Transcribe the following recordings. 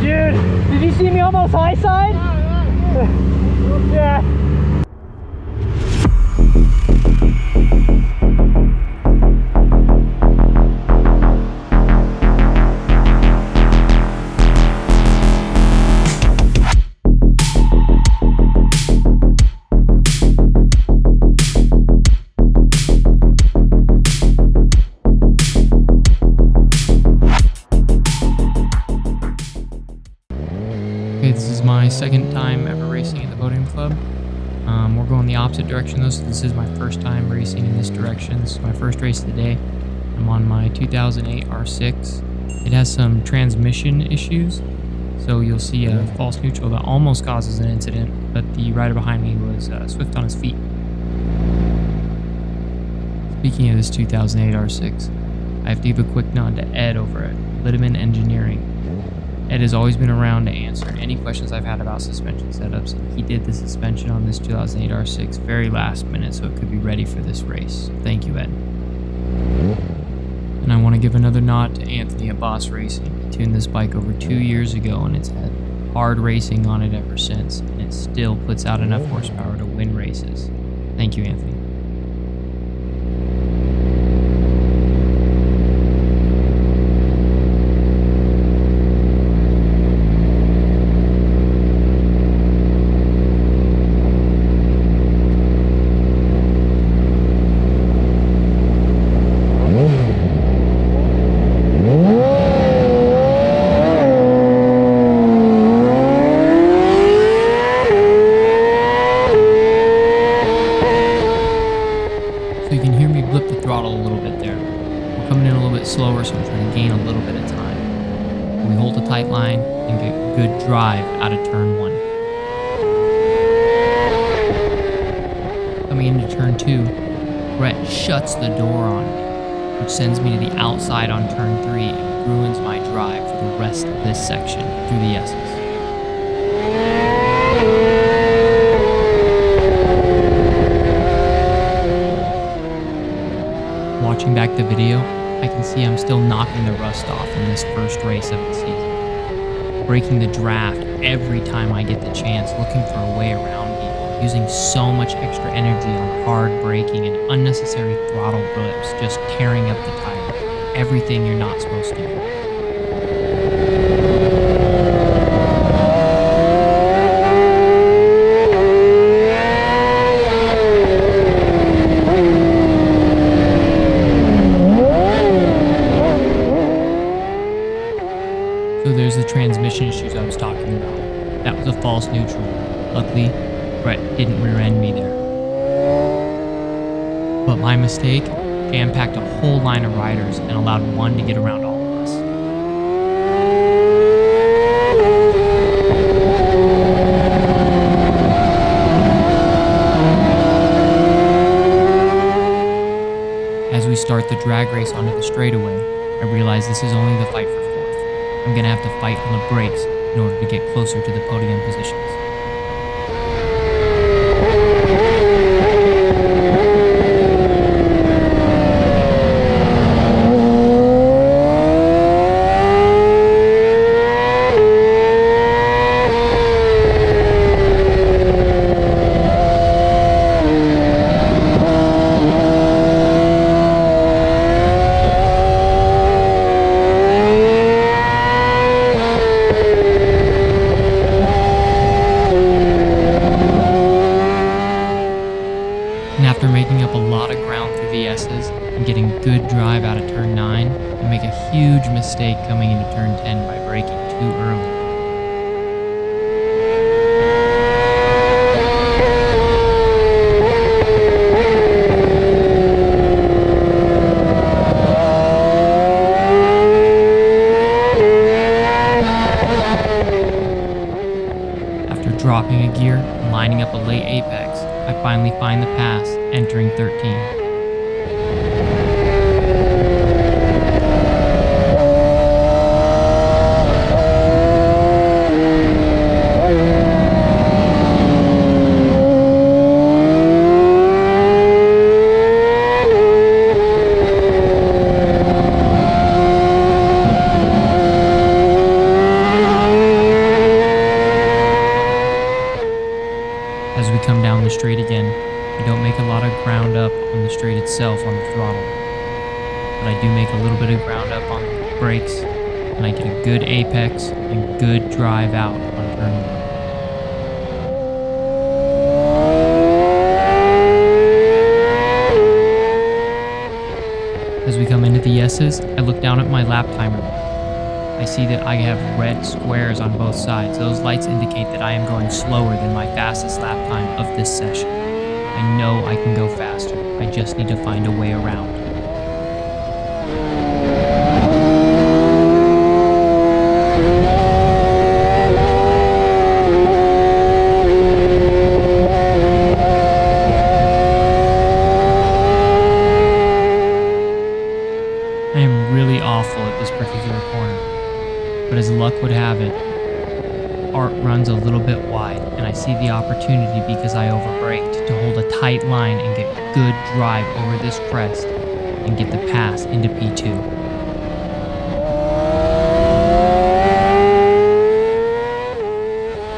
dude. Did you see me almost high side? Yeah. Okay, this is my second time ever racing at the Podium Club. We're going the opposite direction though, so this is my first time racing in this direction. This is my first race of the day. I'm on my 2008 R6. It has some transmission issues, so you'll see a false neutral that almost causes an incident, but the rider behind me was swift on his feet. Speaking of this 2008 R6, I have to give a quick nod to Ed over at Lindemann Engineering. Ed has always been around to answer any questions I've had about suspension setups. He did the suspension on this 2008 R6 very last minute so it could be ready for this race. Thank you, Ed. And I want to give another nod to Anthony at Bauce Racing. He tuned this bike over 2 years ago and it's had hard racing on it ever since, and it still puts out enough horsepower to win races. Thank you, Anthony. So you can hear me blip the throttle a little bit there. We're coming in a little bit slower, so I'm trying to gain a little bit of time. And we hold a tight line and get good drive out of turn 1. Coming into turn 2, Brett shuts the door on me, which sends me to the outside on turn 3 and ruins my drive for the rest of this section through the S's. Watching back the video, I can see I'm still knocking the rust off in this first race of the season. Breaking the draft every time I get the chance, looking for a way around people, using so much extra energy on hard braking and unnecessary throttle blips, just tearing up the tire. Everything you're not supposed to do. So there's the transmission issues I was talking about. That was a false neutral. Luckily, Brett didn't rear end me there. But my mistake jam-packed a whole line of riders and allowed one to get around all of us. As we start the drag race onto the straightaway, I realize this is only the fight for fourth. I'm gonna have to fight on the brakes in order to get closer to the podium positions. And after making up a lot of ground through the S's and getting good drive out of turn 9, I make a huge mistake coming into turn 10 by braking too early. After dropping a gear and lining up a late apex, I finally find the pass, entering 13. straight itself on the throttle. But I do make a little bit of ground up on the brakes, and I get a good apex and good drive out on turn 1. As we come into the S's, I look down at my lap timer. I see that I have red squares on both sides. Those lights indicate that I am going slower than my fastest lap time of this session. I know I can go faster. I just need to find a way around. I am really awful at this particular corner, but as luck would have it, Art runs a little bit wide, and I see the opportunity because I overbraked to hold a tight line and get good drive over this crest and get the pass into P2.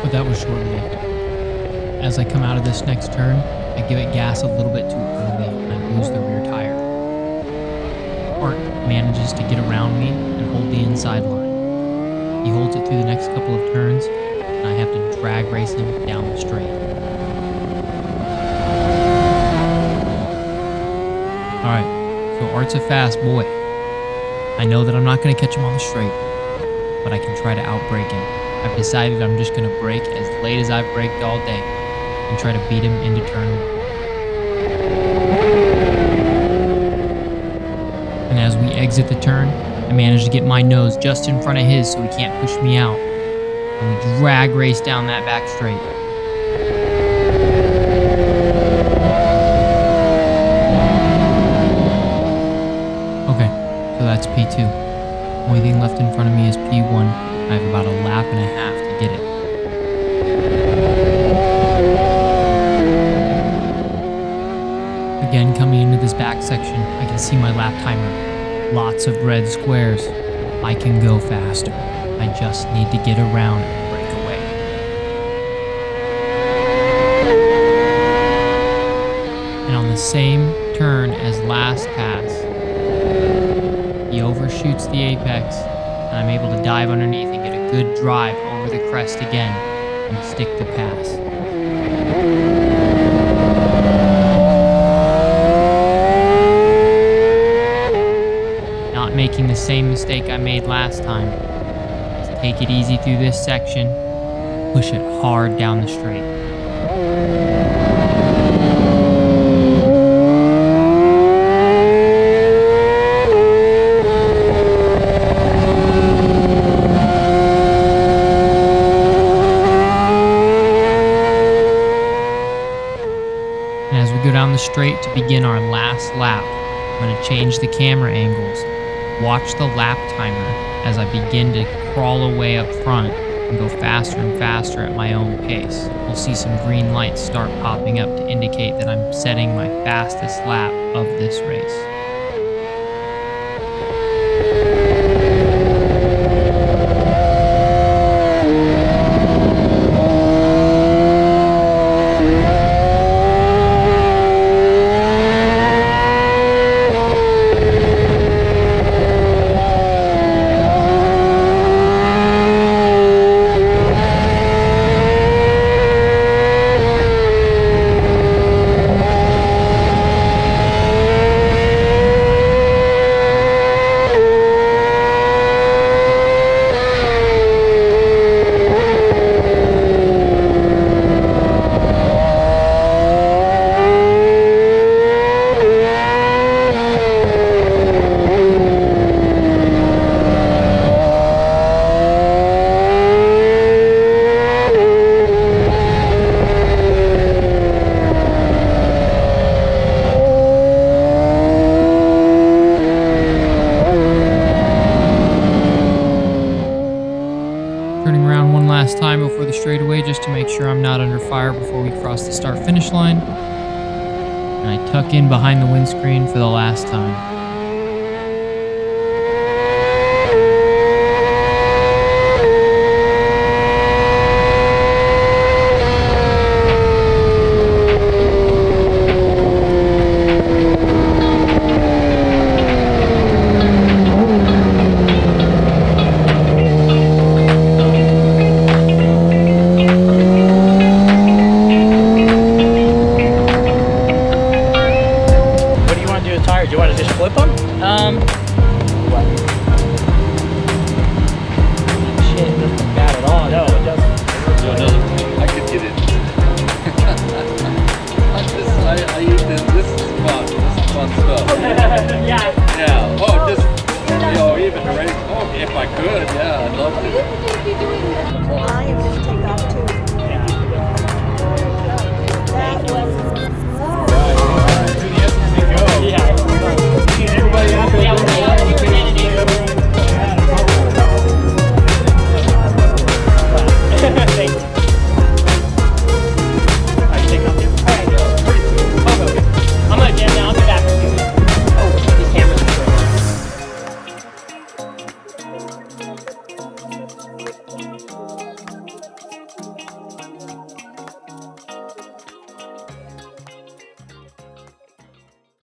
But that was short-lived. As I come out of this next turn, I give it gas a little bit too early and I lose the rear tire. Art manages to get around me and hold the inside line. He holds it through the next couple of turns, and I have to drag race him down the straight. Alright, so Art's a fast boy. I know that I'm not going to catch him on the straight, but I can try to outbrake him. I've decided I'm just going to brake as late as I've braked all day and try to beat him into turn 1. And as we exit the turn, I manage to get my nose just in front of his so he can't push me out. And we drag race down that back straight. Okay, so that's P2. Only thing left in front of me is P1. I have about a lap and a half to get it. Again, coming into this back section, I can see my lap timer. Lots of red squares. I can go faster. I just need to get around and break away. And on the same turn as last pass, he overshoots the apex, and I'm able to dive underneath and get a good drive over the crest again and stick the pass. Making the same mistake I made last time. Just take it easy through this section, push it hard down the straight. And as we go down the straight to begin our last lap, I'm going to change the camera angles. Watch the lap timer as I begin to crawl away up front and go faster and faster at my own pace. We'll see some green lights start popping up to indicate that I'm setting my fastest lap of this race. Before the straightaway just to make sure I'm not under fire before we cross the start finish line. And I tuck in behind the windscreen for the last time. good, yeah, I loved it. I am going to take off too. That was All right, to the SEC go. Yeah. Everybody out there.